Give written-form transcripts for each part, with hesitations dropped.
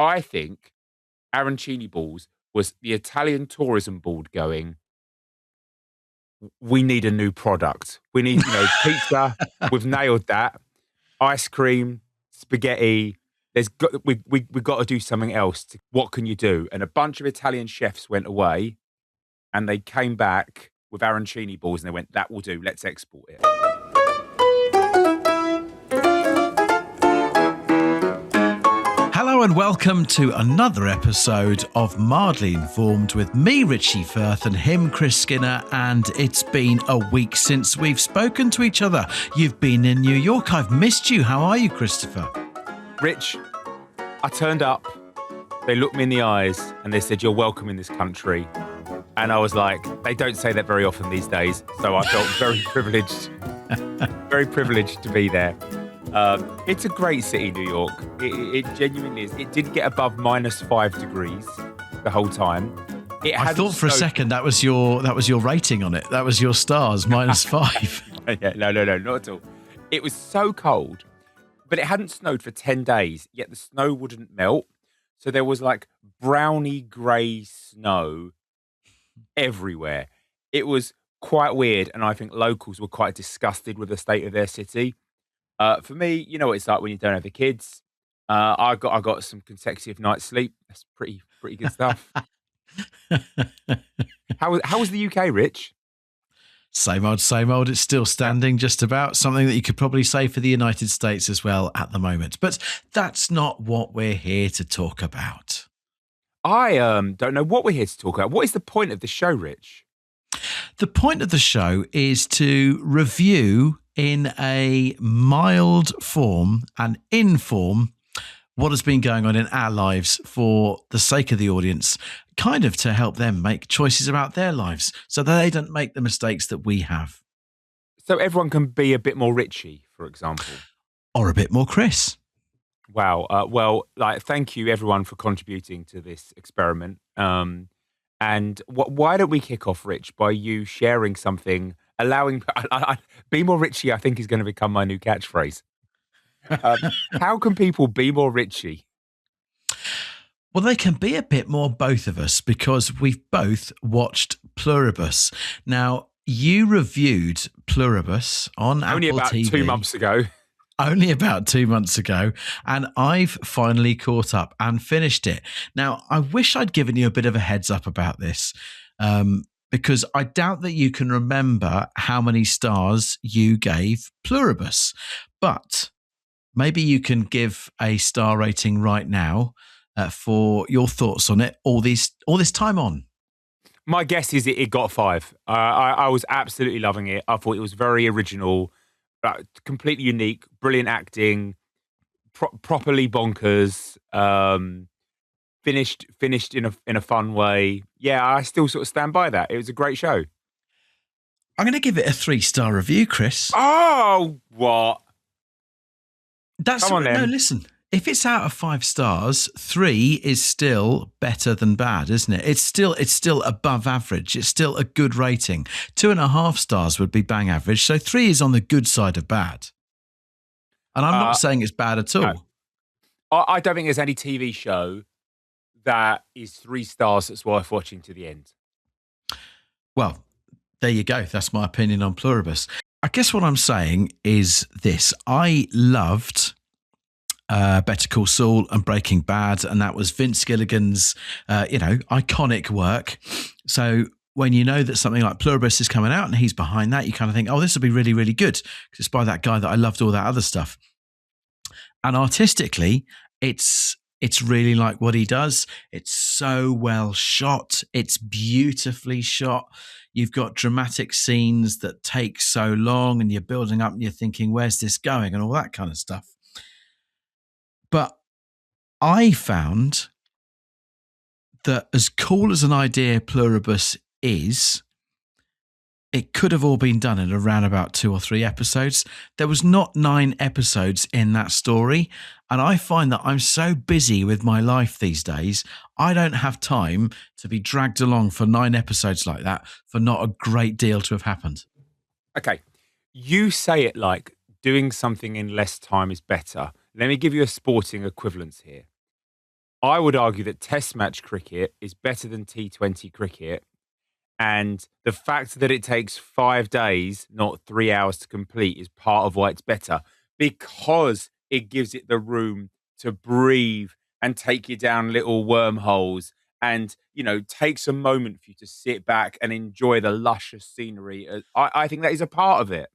I think Arancini balls was the Italian tourism board going, we need a new product. We need, pizza. We've nailed that. Ice cream, spaghetti. We've got to do something else. What can you do? And a bunch of Italian chefs went away and they came back with arancini balls and they went, that will do. Let's export it. Hello and welcome to another episode of Mildly Informed with me, Richie Firth, and him, Chris Skinner. And it's been a week since we've spoken to each other. You've been in New York. I've missed you. How are you, Christopher? Rich, I turned up. They looked me in the eyes and they said, you're welcome in this country. And I was like, they don't say that very often these days. So I felt very privileged to be there. It's a great city, New York. It genuinely is. It did get above -5 degrees the whole time. I thought for a second that was your rating on it. That was your stars, -5. Yeah, no, not at all. It was so cold, but it hadn't snowed for 10 days, yet the snow wouldn't melt. So there was like browny grey snow everywhere. It was quite weird, and I think locals were quite disgusted with the state of their city. For me, you know what it's like when you don't have the kids. I got some consecutive nights sleep. That's pretty good stuff. How was the UK, Rich? Same old. It's still standing, just about. Something that you could probably say for the United States as well at the moment. But that's not what we're here to talk about. I don't know what we're here to talk about. What is the point of the show, Rich? The point of the show is to review in a mild form and in form what has been going on in our lives for the sake of the audience, kind of to help them make choices about their lives so that they don't make the mistakes that we have. So everyone can be a bit more Richie, for example. Or a bit more Chris. Wow. Thank you everyone for contributing to this experiment. And why don't we kick off, Rich, by you sharing something, allowing be more Richie, I think is going to become my new catchphrase. How can people be more Richie? Well, they can be a bit more both of us because we've both watched Pluribus. Now, you reviewed Pluribus on Only Apple about TV. 2 months ago. Only about 2 months ago, and I've finally caught up and finished it. Now, I wish I'd given you a bit of a heads up about this, because I doubt that you can remember how many stars you gave Pluribus, but maybe you can give a star rating right now for your thoughts on it all this time on. My guess is it got 5. I was absolutely loving it. I thought it was very original. Completely unique, brilliant acting, properly bonkers, finished in a fun way. Yeah, I still sort of stand by that. It was a great show. I'm going to give it a 3-star review, Chris. Oh, what? Come on, then. No, listen. If it's out of 5 stars, 3 is still better than bad, isn't it? It's still above average. It's still a good rating. 2.5 stars would be bang average. So 3 is on the good side of bad. And I'm not saying it's bad at all. No. I don't think there's any TV show that is 3 stars that's worth watching to the end. Well, there you go. That's my opinion on Pluribus. I guess what I'm saying is this. I loved Better Call Saul and Breaking Bad, and that was Vince Gilligan's, iconic work. So when you know that something like Pluribus is coming out and he's behind that, you kind of think, oh, this will be really, really good because it's by that guy that I loved all that other stuff. And artistically, it's really like what he does. It's so well shot. It's beautifully shot. You've got dramatic scenes that take so long and you're building up and you're thinking, where's this going? And all that kind of stuff. But I found that as cool as an idea Pluribus is, it could have all been done in around about 2 or 3 episodes. There was not 9 episodes in that story. And I find that I'm so busy with my life these days, I don't have time to be dragged along for 9 episodes like that for not a great deal to have happened. Okay. You say it like doing something in less time is better. Let me give you a sporting equivalence here. I would argue that Test match cricket is better than T20 cricket. And the fact that it takes 5 days, not 3 hours to complete, is part of why it's better because it gives it the room to breathe and take you down little wormholes and, takes a moment for you to sit back and enjoy the luscious scenery. I think that is a part of it.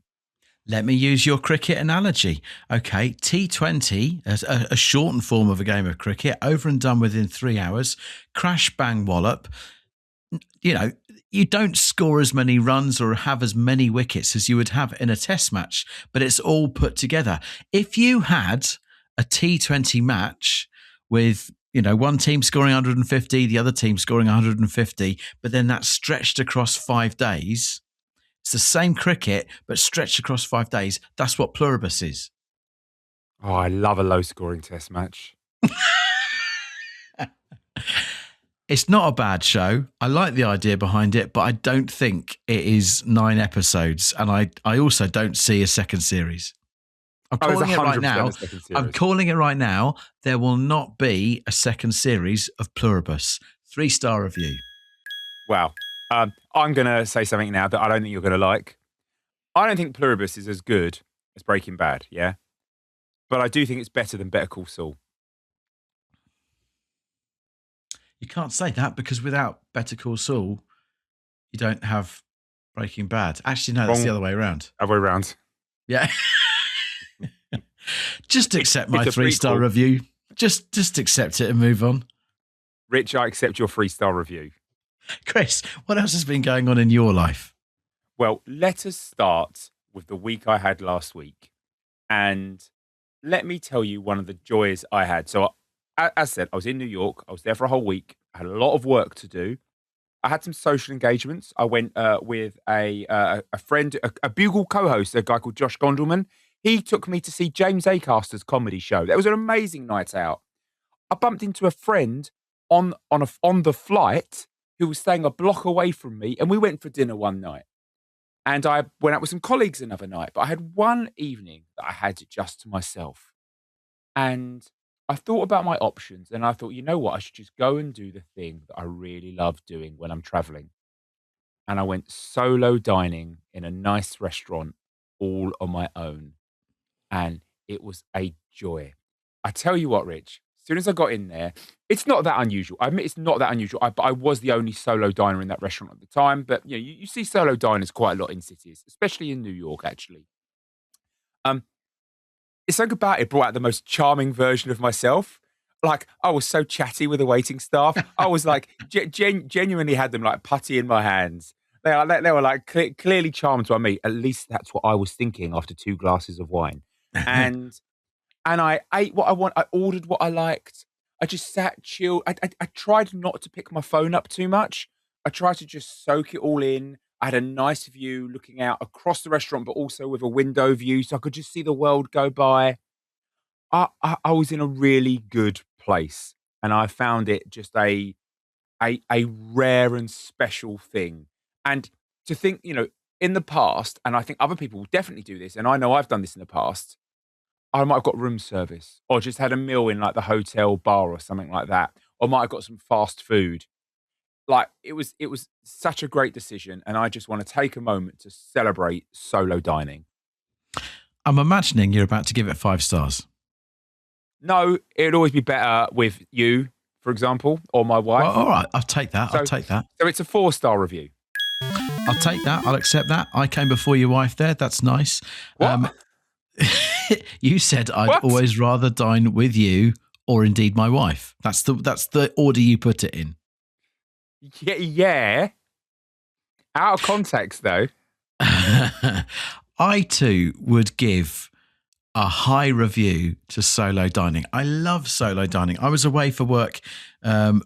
Let me use your cricket analogy. Okay, T20, a shortened form of a game of cricket, over and done within 3 hours, crash, bang, wallop. You don't score as many runs or have as many wickets as you would have in a test match, but it's all put together. If you had a T20 match with, one team scoring 150, the other team scoring 150, but then that's stretched across 5 days, it's the same cricket, but stretched across 5 days. That's what Pluribus is. Oh, I love a low-scoring test match. It's not a bad show. I like the idea behind it, but I don't think it is 9 episodes. And I also don't see a second series. I'm calling it right now. I'm calling it right now. There will not be a second series of Pluribus. 3-star review. Wow. I'm going to say something now that I don't think you're going to like. I don't think Pluribus is as good as Breaking Bad, yeah? But I do think it's better than Better Call Saul. You can't say that because without Better Call Saul, you don't have Breaking Bad. Actually, no, that's the other way around. Other way around. Yeah. Just accept my 3-star review. Just accept it and move on. Rich, I accept your 3-star review. Chris, what else has been going on in your life? Well, let us start with the week I had last week. And let me tell you one of the joys I had. So, as I said, I was in New York. I was there for a whole week. I had a lot of work to do. I had some social engagements. I went with a friend, a Bugle co-host, a guy called Josh Gondelman. He took me to see James Acaster's comedy show. That was an amazing night out. I bumped into a friend on the flight who was staying a block away from me, and we went for dinner one night. And I went out with some colleagues another night. But I had one evening that I had just to myself. And I thought about my options, and I thought, you know what? I should just go and do the thing that I really love doing when I'm traveling. And I went solo dining in a nice restaurant all on my own. And it was a joy. I tell you what, Rich, as soon as I got in there, it's not that unusual. I admit it's not that unusual. But I was the only solo diner in that restaurant at the time. But you see solo diners quite a lot in cities, especially in New York, actually. It's something about it brought out the most charming version of myself. Like, I was so chatty with the waiting staff. I was like, genuinely had them like putty in my hands. They were like clearly charmed by me. At least that's what I was thinking after 2 glasses of wine. And I ate what I want. I ordered what I liked. I just sat chilled. I tried not to pick my phone up too much. I tried to just soak it all in. I had a nice view looking out across the restaurant, but also with a window view, so I could just see the world go by. I was in a really good place, and I found it just a rare and special thing. And to think, in the past, and I think other people will definitely do this, and I know I've done this in the past, I might have got room service or just had a meal in like the hotel bar or something like that, or might have got some fast food. Like it was such a great decision, and I just want to take a moment to celebrate solo dining. I'm imagining you're about to give it 5 stars. No, it'd always be better with you, for example, or my wife. Well, all right, I'll take that. I'll take that. So it's a 4-star review. I'll take that. I'll accept that. I came before your wife there. That's nice. What? You said I'd always rather dine with you or indeed my wife. That's the order you put it in. Yeah. Out of context, though. I too would give a high review to solo dining. I love solo dining. I was away for work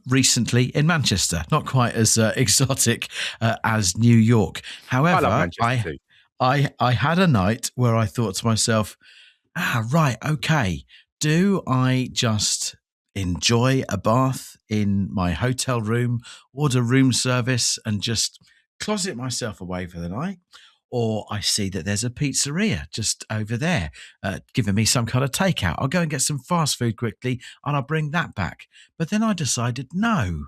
recently in Manchester, not quite as exotic as New York. However, I love Manchester too. I had a night where I thought to myself, right, okay, do I just enjoy a bath in my hotel room, order room service and just closet myself away for the night? or I see that there's a pizzeria just over there giving me some kind of takeout. I'll go and get some fast food quickly and I'll bring that back. But then I decided, no,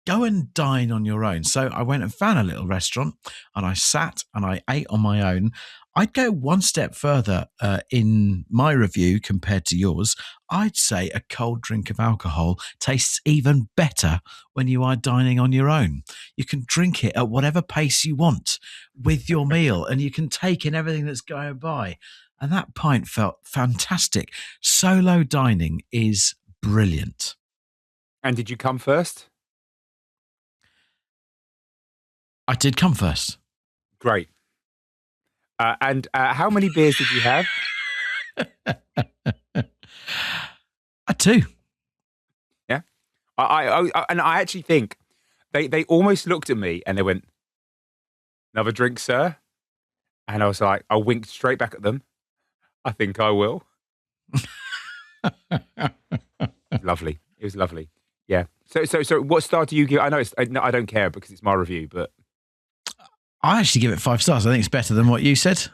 go and dine on your own. So I went and found a little restaurant and I sat and I ate on my own. I'd go one step further in my review compared to yours. I'd say a cold drink of alcohol tastes even better when you are dining on your own. You can drink it at whatever pace you want with your meal and you can take in everything that's going by. And that pint felt fantastic. Solo dining is brilliant. And did you come first? I did come first. Great. And how many beers did you have? Two. Yeah. And I actually think they almost looked at me and they went, "Another drink, sir?" And I was like, I winked straight back at them. I think I will. Lovely. It was lovely. Yeah. So what star do you give? I know I don't care because it's my review, but I actually give it 5 stars. I think it's better than what you said.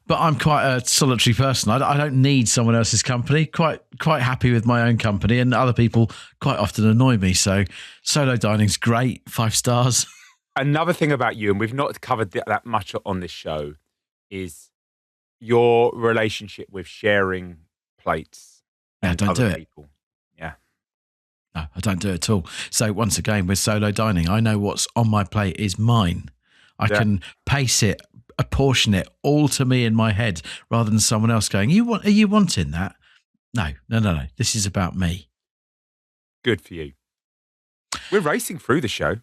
But I'm quite a solitary person. I don't need someone else's company. Quite happy with my own company, and other people quite often annoy me. So solo dining's great. 5 stars. Another thing about you, and we've not covered that much on this show, is your relationship with sharing plates. Yeah, don't do people. Yeah. No, I don't do it at all. So once again, with solo dining, I know what's on my plate is mine. I can pace it, apportion it all to me in my head rather than someone else going, are you wanting that? No. This is about me. Good for you. We're racing through the show.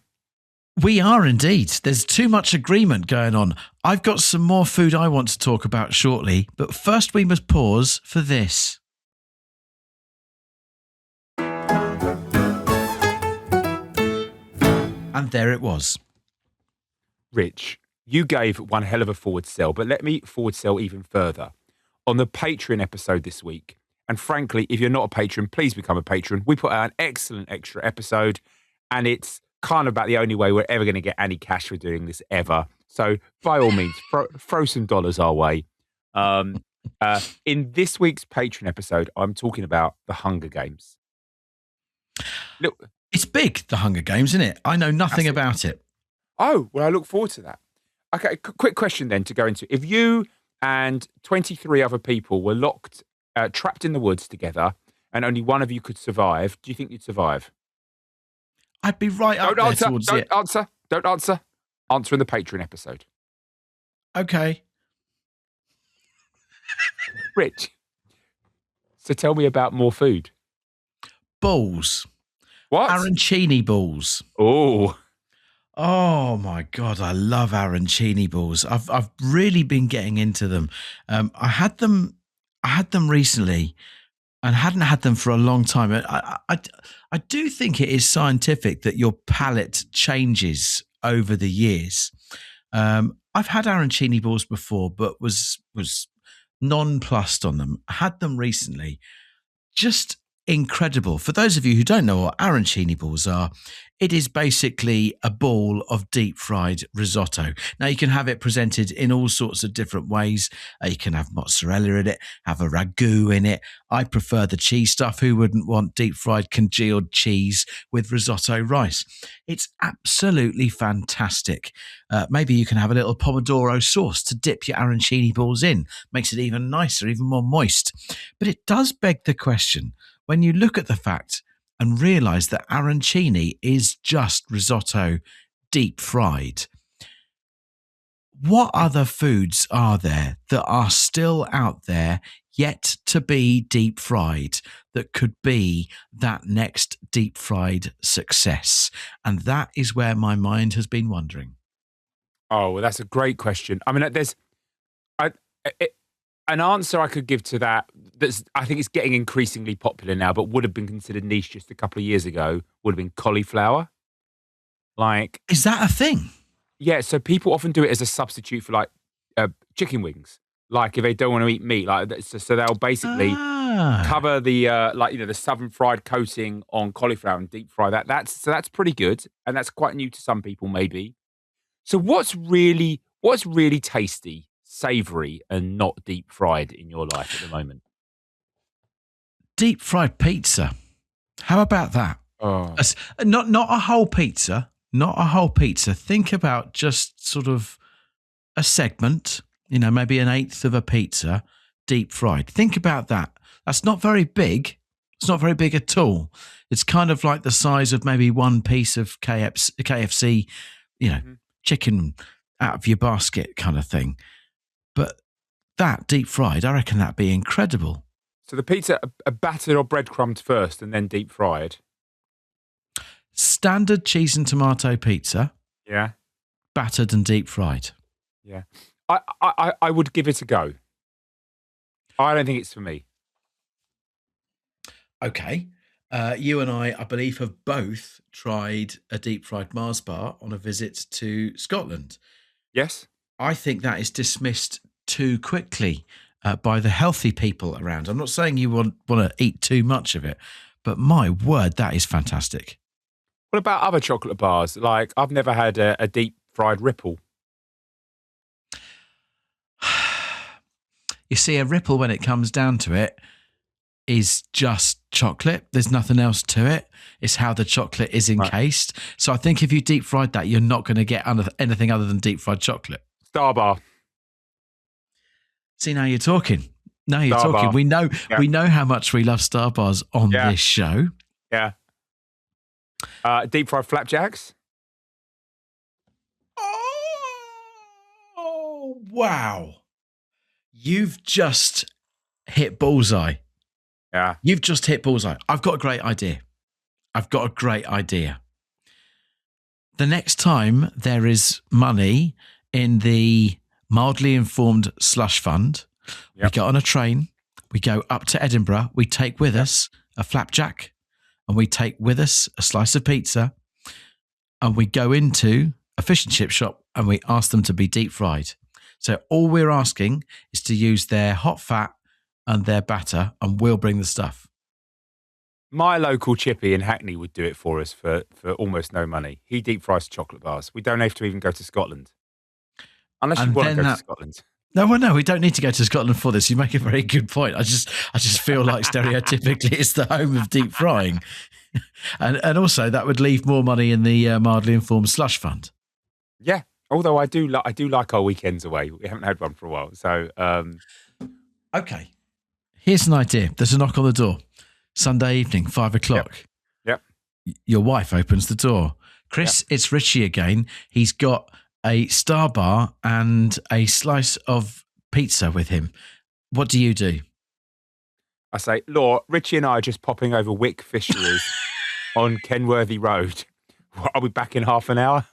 We are indeed. There's too much agreement going on. I've got some more food I want to talk about shortly, but first we must pause for this. And there it was. Rich, you gave one hell of a forward sell, but let me forward sell even further. On the Patreon episode this week, and frankly, if you're not a patron, please become a patron. We put out an excellent extra episode, and it's kind of about the only way we're ever going to get any cash for doing this ever. So by all means, throw some dollars our way. In this week's Patreon episode, I'm talking about the Hunger Games. Look, it's big, the Hunger Games, isn't it? I know nothing about it. Oh, well, I look forward to that. Okay, quick question then to go into. If you and 23 other people were trapped in the woods together, and only one of you could survive, do you think you'd survive? I'd be right up there towards it. Don't answer. Answer in the Patreon episode. Okay. Rich, so tell me about more food. Balls. What? Arancini balls. Oh my God, I love arancini balls. I've really been getting into them. I had them recently and hadn't had them for a long time. I do think it is scientific that your palate changes over the years. I've had arancini balls before, but was nonplussed on them. I had them recently. Just incredible. For those of you who don't know what arancini balls are, it is basically a ball of deep fried risotto. Now, you can have it presented in all sorts of different ways. You can have mozzarella in it, have a ragu in it. I prefer the cheese stuff. Who wouldn't want deep fried congealed cheese with risotto rice? It's absolutely fantastic. Maybe you can have a little pomodoro sauce to dip your arancini balls in. Makes it even nicer, even more moist. But it does beg the question, when you look at the fact and realise that arancini is just risotto deep fried, what other foods are there that are still out there yet to be deep fried that could be that next deep fried success? And that is where my mind has been wandering. Oh, well, that's a great question. I mean, an answer I could give to that, I think it's getting increasingly popular now, but would have been considered niche just a couple of years ago, would have been cauliflower. Is that a thing? Yeah, so people often do it as a substitute for chicken wings. Like if they don't want to eat meat, so they'll basically cover the the southern fried coating on cauliflower and deep fry that. That's pretty good, and that's quite new to some people maybe. So what's really tasty savoury and not deep fried in your life at the moment? Deep fried pizza. How about that? Oh, Not a whole pizza. Not a whole pizza. Think about just sort of a segment, maybe an eighth of a pizza, deep fried. Think about that. That's not very big. It's not very big at all. It's kind of like the size of maybe one piece of KFC, chicken out of your basket kind of thing. But that deep fried, I reckon that'd be incredible. so the pizza are battered or breadcrumbed first and then deep fried. Standard cheese and tomato pizza, Yeah, battered and deep fried. yeah. I would give it a go. I don't think it's for me. Okay. You and I believe, have both tried a deep fried Mars bar on a visit to Scotland. Yes. I think that is dismissed too quickly by the healthy people around. I'm not saying you want to eat too much of it, but my word, that is fantastic. What about other chocolate bars? Like, I've never had a deep fried Ripple. You see, a Ripple, when it comes down to it, is just chocolate. There's nothing else to it. It's how the chocolate is encased. Right. So I think if you deep fried that, you're not going to get anything other than deep fried chocolate. Star Bar. See, now you're talking. Now you're Star talking. Bar. We know how much we love Star Bars on this show. Yeah. Deep fried flapjacks. Oh, wow. You've just hit bullseye. Yeah. You've just hit bullseye. I've got a great idea. The next time there is money in the mildly informed slush fund, we get on a train, we go up to Edinburgh, we take with us a flapjack, and we take with us a slice of pizza, and we go into a fish and chip shop and we ask them to be deep fried. So all we're asking is to use their hot fat and their batter, and we'll bring the stuff. My local chippy in Hackney would do it for us for almost no money. He deep fries chocolate bars. We don't have to even go to Scotland. Unless you want to go to Scotland. No, we don't need to go to Scotland for this. You make a very good point. I just feel like stereotypically it's the home of deep frying. and also that would leave more money in the mildly informed slush fund. Yeah. Although I do like our weekends away. We haven't had one for a while. So okay. Here's an idea. There's a knock on the door. Sunday evening, 5:00. Yep. Your wife opens the door. Chris, It's Richie again. He's got a Star Bar and a slice of pizza with him. What do you do? I say, Laura, Richie and I are just popping over Wick Fisheries on Kenworthy Road. I'll be back in half an hour.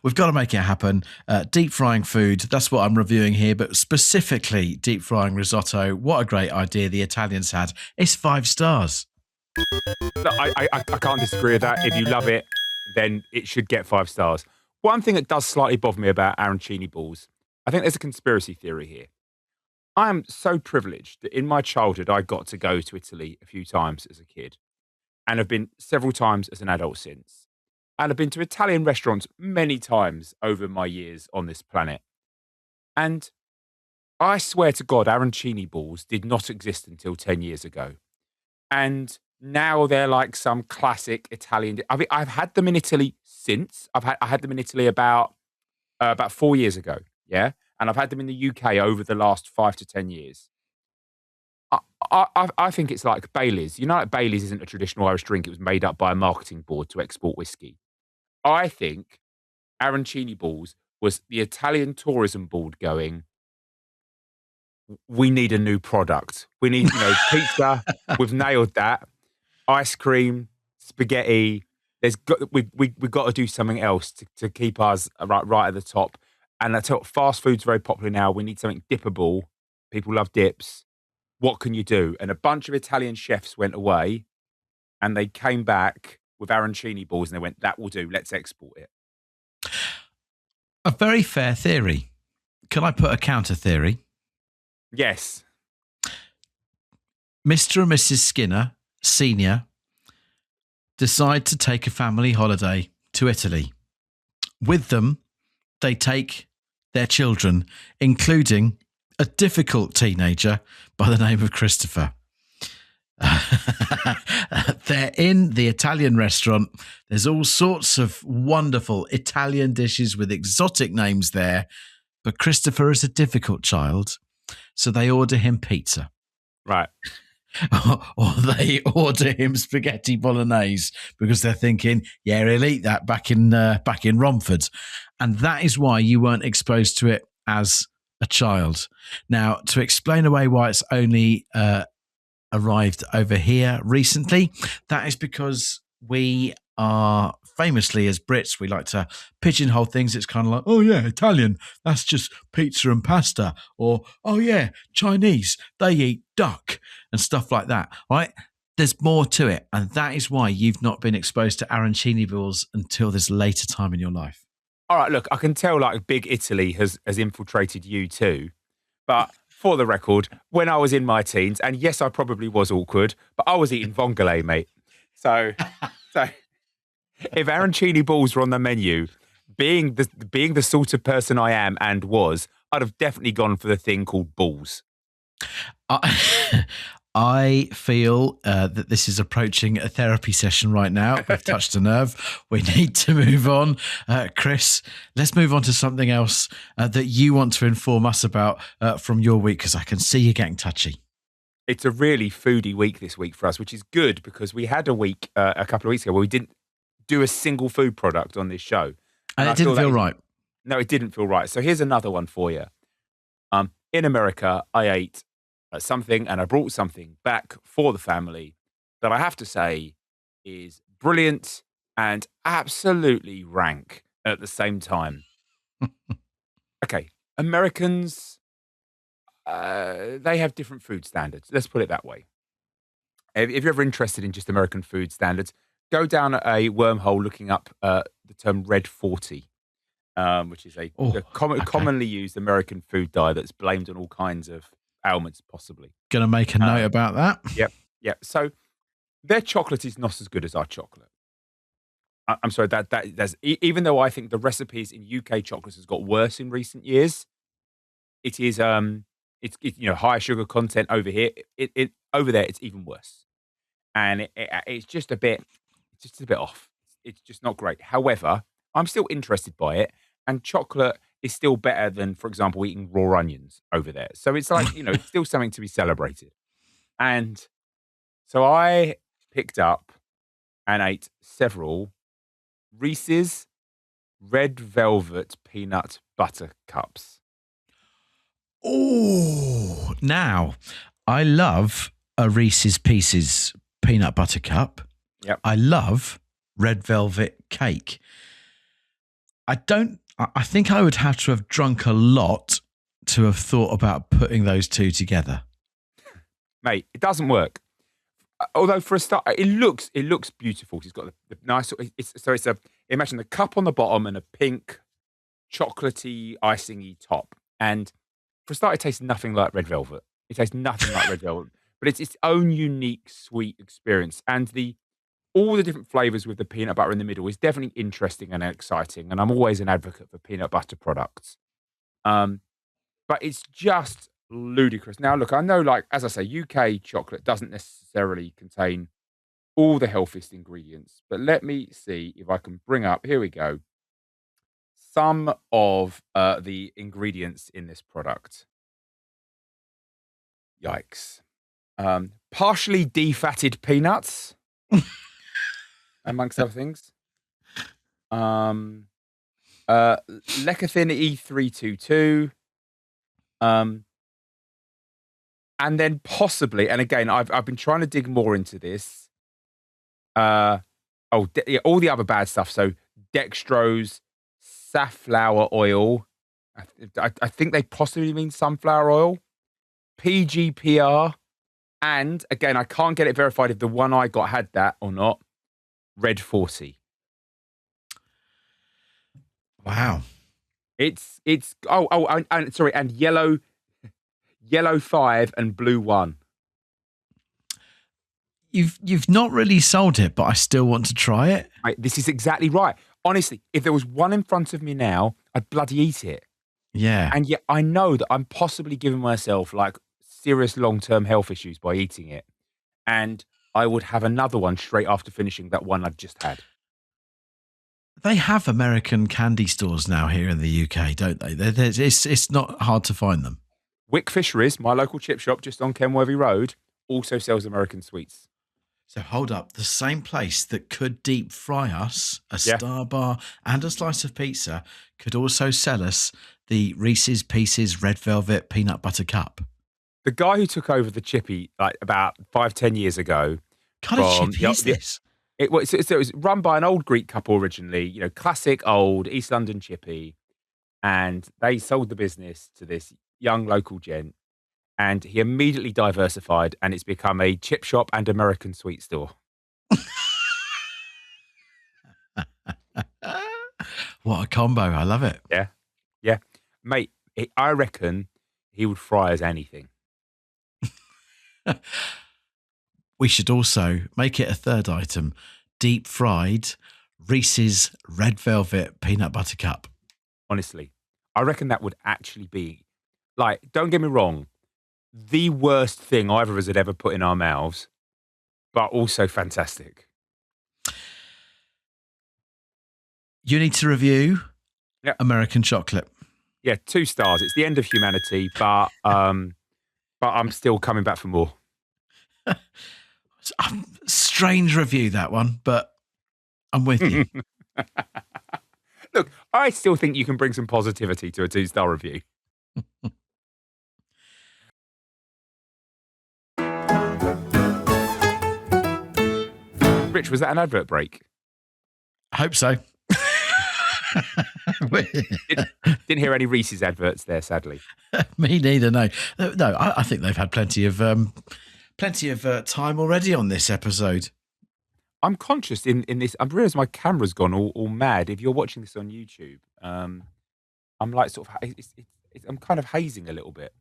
We've got to make it happen. Deep frying food, that's what I'm reviewing here, but specifically deep frying risotto. What a great idea the Italians had. It's 5 stars. Look, I can't disagree with that. If you love it, then it should get 5 stars. One thing that does slightly bother me about arancini balls, I think there's a conspiracy theory here. I am so privileged that in my childhood, I got to go to Italy a few times as a kid and have been several times as an adult since. And I've been to Italian restaurants many times over my years on this planet. And I swear to God, arancini balls did not exist until 10 years ago. And now they're like some classic Italian. I mean, I've had them in Italy since. I had them in Italy about 4 years ago. Yeah. And I've had them in the UK over the last 5 to 10 years. I think it's like Bailey's. You know, like Bailey's isn't a traditional Irish drink. It was made up by a marketing board to export whiskey. I think arancini balls was the Italian tourism board going, we need a new product. We need, pizza. We've nailed that. Ice cream, spaghetti. We've got to do something else to keep us right at the top. And I tell you, fast food's very popular now. We need something dippable. People love dips. What can you do? And a bunch of Italian chefs went away and they came back with arancini balls and they went, that will do. Let's export it. A very fair theory. Can I put a counter theory? Yes. Mr. and Mrs. Skinner, Senior, decide to take a family holiday to Italy. With them, they take their children, including a difficult teenager by the name of Christopher. They're in the Italian restaurant. There's all sorts of wonderful Italian dishes with exotic names there. But Christopher is a difficult child, so they order him pizza. Right. Or they order him spaghetti bolognese because they're thinking, yeah, he'll eat that back in Romford. And that is why you weren't exposed to it as a child. Now, to explain away why it's only arrived over here recently, that is because we are famously, as Brits, we like to pigeonhole things. It's kind of like, oh yeah, Italian, that's just pizza and pasta. Or, oh yeah, Chinese, they eat duck and stuff like that, right? There's more to it. And that is why you've not been exposed to arancini balls until this later time in your life. All right, look, I can tell like Big Italy has infiltrated you too. But for the record, when I was in my teens, and yes, I probably was awkward, but I was eating vongole, mate. So if arancini balls were on the menu, being the sort of person I am and was, I'd have definitely gone for the thing called balls. I feel that this is approaching a therapy session right now. We've touched a nerve. We need to move on. Chris, let's move on to something else that you want to inform us about from your week, because I can see you getting touchy. It's a really foodie week this week for us, which is good because we had a week a couple of weeks ago where we didn't do a single food product on this show. And it didn't feel right. No, it didn't feel right. So here's another one for you. In America, I ate something and I brought something back for the family that I have to say is brilliant and absolutely rank at the same time. Okay, Americans, they have different food standards. Let's put it that way. If you're ever interested in just American food standards, go down a wormhole looking up the term Red 40, which is a commonly used American food diet that's blamed on all kinds of ailments, possibly. Going to make a note about that. Yep. So their chocolate is not as good as our chocolate. I'm sorry, that's even though I think the recipes in UK chocolates has got worse in recent years. It is it's higher sugar content over here. It over there it's even worse, and it's just a bit off. It's just not great. However, I'm still interested by it, and chocolate is still better than, for example, eating raw onions over there. So it's like, it's still something to be celebrated. And so I picked up and ate several Reese's Red Velvet Peanut Butter Cups. Oh, now I love a Reese's Pieces peanut butter cup. Yep. I love red velvet cake. I think I would have to have drunk a lot to have thought about putting those two together. Mate, it doesn't work. Although for a start, it looks beautiful. It's got the nice. Imagine the cup on the bottom and a pink, chocolatey, icingy top. And for a start, it tastes nothing like red velvet. It tastes nothing like red velvet, but it's its own unique sweet experience. And all the different flavors with the peanut butter in the middle is definitely interesting and exciting. And I'm always an advocate for peanut butter products. But it's just ludicrous. Now, look, I know, like, as I say, UK chocolate doesn't necessarily contain all the healthiest ingredients, but let me see if I can bring up, here we go, some of the ingredients in this product. Yikes. Partially defatted peanuts. Amongst other things. Lecithin E322. And then possibly, and again, I've been trying to dig more into this. All the other bad stuff. So dextrose, safflower oil. I think they possibly mean sunflower oil. PGPR. And again, I can't get it verified if the one I got had that or not. Red 40. Wow. It's and yellow 5 and blue 1. You've not really sold it, but I still want to try it. Right, this is exactly right. Honestly, if there was one in front of me now, I'd bloody eat it. Yeah. And yet I know that I'm possibly giving myself like serious long-term health issues by eating it. And I would have another one straight after finishing that one I'd just had. They have American candy stores now here in the UK, don't they? It's not hard to find them. Wick Fisheries, my local chip shop just on Kenworthy Road, also sells American sweets. So hold up, the same place that could deep fry us a Yeah. Star Bar and a slice of pizza could also sell us the Reese's Pieces Red Velvet Peanut Butter Cup. The guy who took over the Chippy like about 5-10 years ago. What kind of chip is this? It was run by an old Greek couple originally, classic old East London Chippy. And they sold the business to this young local gent. And he immediately diversified, and it's become a chip shop and American sweet store. What a combo. I love it. Yeah. Yeah. Mate, I reckon he would fry as anything. We should also make it a third item, deep fried Reese's Red Velvet Peanut Butter Cup. Honestly, I reckon that would actually be, like, don't get me wrong, the worst thing either of us had ever put in our mouths, but also fantastic. You need to review Yep. American chocolate. Yeah, 2 stars. It's the end of humanity, but I'm still coming back for more. Strange review, that one, but I'm with you. Look, I still think you can bring some positivity to a 2-star review. Rich, was that an advert break? I hope so. Didn't hear any Reese's adverts there, sadly. Me neither. No. I think they've had plenty of time already on this episode. I'm conscious in this. I've realised my camera's gone all mad. If you're watching this on YouTube, I'm like sort of. I'm kind of hazing a little bit.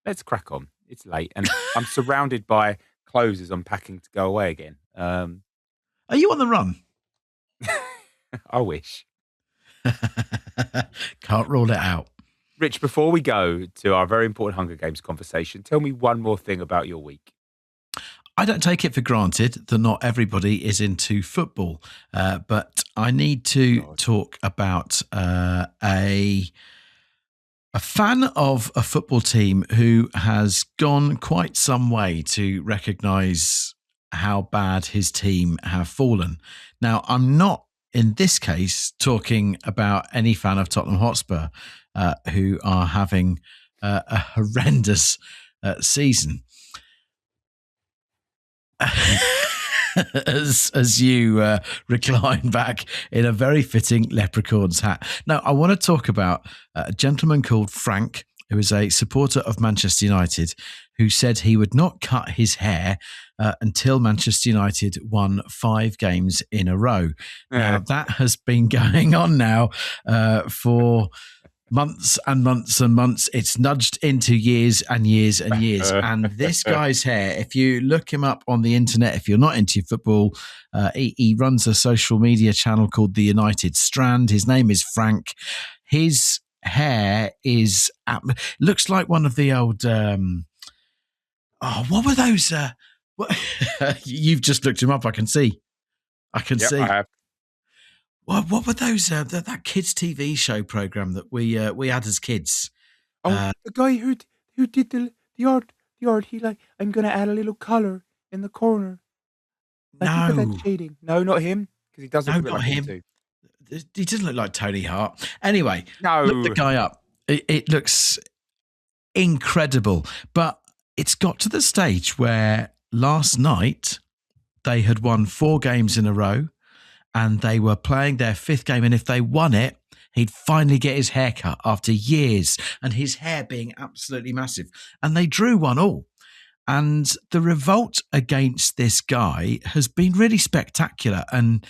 Let's crack on. It's late, and I'm surrounded by clothes as I'm packing to go away again. Are you on the run? I wish. Can't rule it out. Rich, before we go to our very important Hunger Games conversation, tell me one more thing about your week. I don't take it for granted that not everybody is into football, but I need to talk about a fan of a football team who has gone quite some way to recognise how bad his team have fallen. Now, I'm not, in this case, talking about any fan of Tottenham Hotspur who are having a horrendous season. as you recline back in a very fitting leprechaun's hat. Now, I want to talk about a gentleman called Frank, who is a supporter of Manchester United, who said he would not cut his hair until Manchester United won 5 games in a row. Now, that has been going on now for months and months and months. It's nudged into years and years and years. And this guy's hair, if you look him up on the internet, if you're not into football, he runs a social media channel called The United Strand. His name is Frank. His hair looks like one of the old what were those you've just looked him up. I can see I have. what were those that kids TV show program that we had as kids? The guy who did the art, he like, I'm gonna add a little color in the corner. Like, no, that's cheating. No, not him, because he doesn't look not like him. Too. He doesn't look like Tony Hart. Anyway, no, look the guy up. It looks incredible, but it's got to the stage where last night they had won 4 games in a row and they were playing their 5th game. And if they won it, he'd finally get his hair cut after years and his hair being absolutely massive. And they drew 1-1. And the revolt against this guy has been really spectacular. And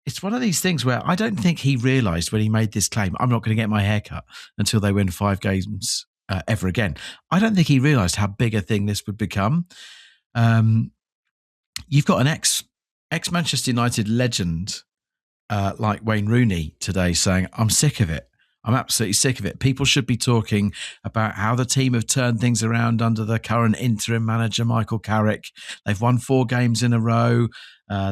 it's one of these things where I don't think he realised when he made this claim, I'm not going to get my hair cut until they win 5 games ever again. I don't think he realised how big a thing this would become. You've got an ex-Manchester United legend like Wayne Rooney today saying, I'm sick of it. I'm absolutely sick of it. People should be talking about how the team have turned things around under the current interim manager, Michael Carrick. They've won 4 games in a row.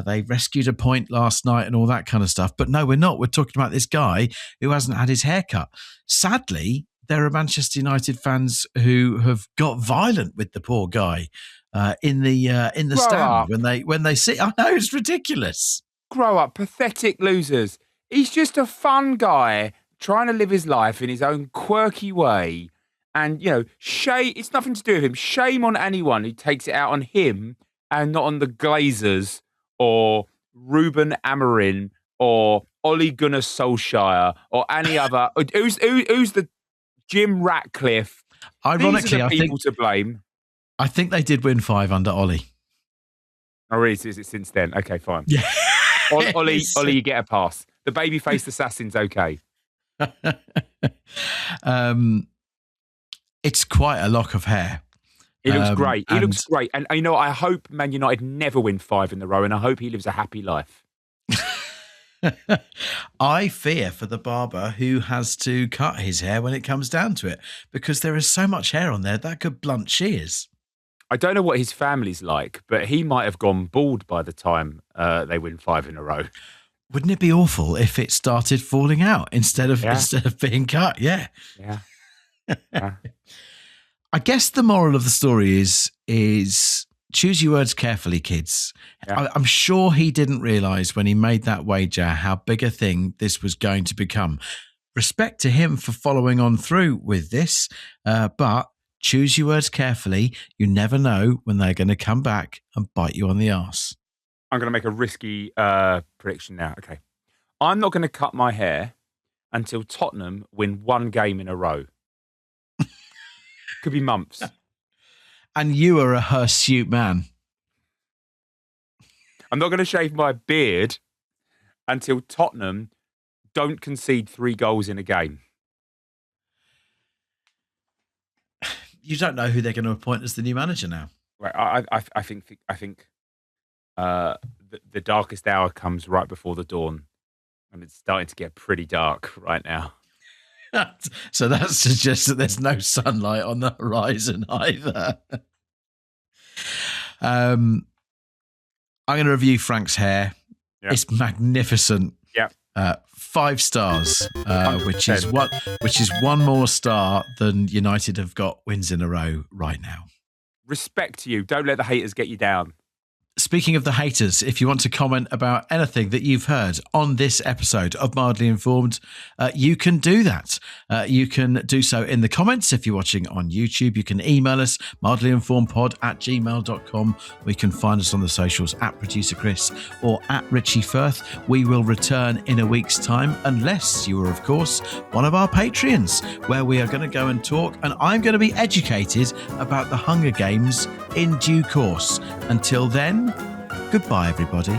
They rescued a point last night and all that kind of stuff. But no, we're not. We're talking about this guy who hasn't had his hair cut. Sadly, there are Manchester United fans who have got violent with the poor guy in the stand when they see. I know, it's ridiculous. Grow up, pathetic losers. He's just a fun guy trying to live his life in his own quirky way. And, shame, it's nothing to do with him. Shame on anyone who takes it out on him and not on the Glazers or Ruben Amorim or Ole Gunnar Solskjaer or any other. Who's the Jim Ratcliffe? Ironically, I think to blame. I think they did win 5 under Ole. Oh, really? Is it since then? Okay, fine. Yeah. Ollie, you get a pass. The baby-faced assassin's okay. It's quite a lock of hair. He looks great. He looks great. And I hope Man United never win 5 in a row, and I hope he lives a happy life. I fear for the barber who has to cut his hair when it comes down to it, because there is so much hair on there that could blunt shears. I don't know what his family's like, but he might have gone bald by the time they win 5 in a row. Wouldn't it be awful if it started falling out instead of being cut? Yeah. Yeah. I guess the moral of the story is choose your words carefully, kids. Yeah. I'm sure he didn't realise when he made that wager how big a thing this was going to become. Respect to him for following on through with this, but choose your words carefully. You never know when they're going to come back and bite you on the arse. I'm going to make a risky prediction now. Okay. I'm not going to cut my hair until Tottenham win 1 game in a row. Could be months. And you are a hirsute man. I'm not going to shave my beard until Tottenham don't concede 3 goals in a game. You don't know who they're going to appoint as the new manager now. Right. I think the darkest hour comes right before the dawn, and it's starting to get pretty dark right now. So that suggests that there's no sunlight on the horizon either. I'm going to review Frank's hair. Yep. It's magnificent. Yeah. 5 stars, which is one more star than United have got wins in a row right now. Respect to you. Don't let the haters get you down. Speaking of the haters, if you want to comment about anything that you've heard on this episode of Mildly Informed, you can do that. You can do so in the comments if you're watching on YouTube. You can email us, mildlyinformedpod@gmail.com. We can find us on the socials @Producer Chris or @Richie Firth. We will return in a week's time, unless you are, of course, one of our Patreons, where we are going to go and talk, and I'm going to be educated about the Hunger Games in due course. Until then, goodbye, everybody.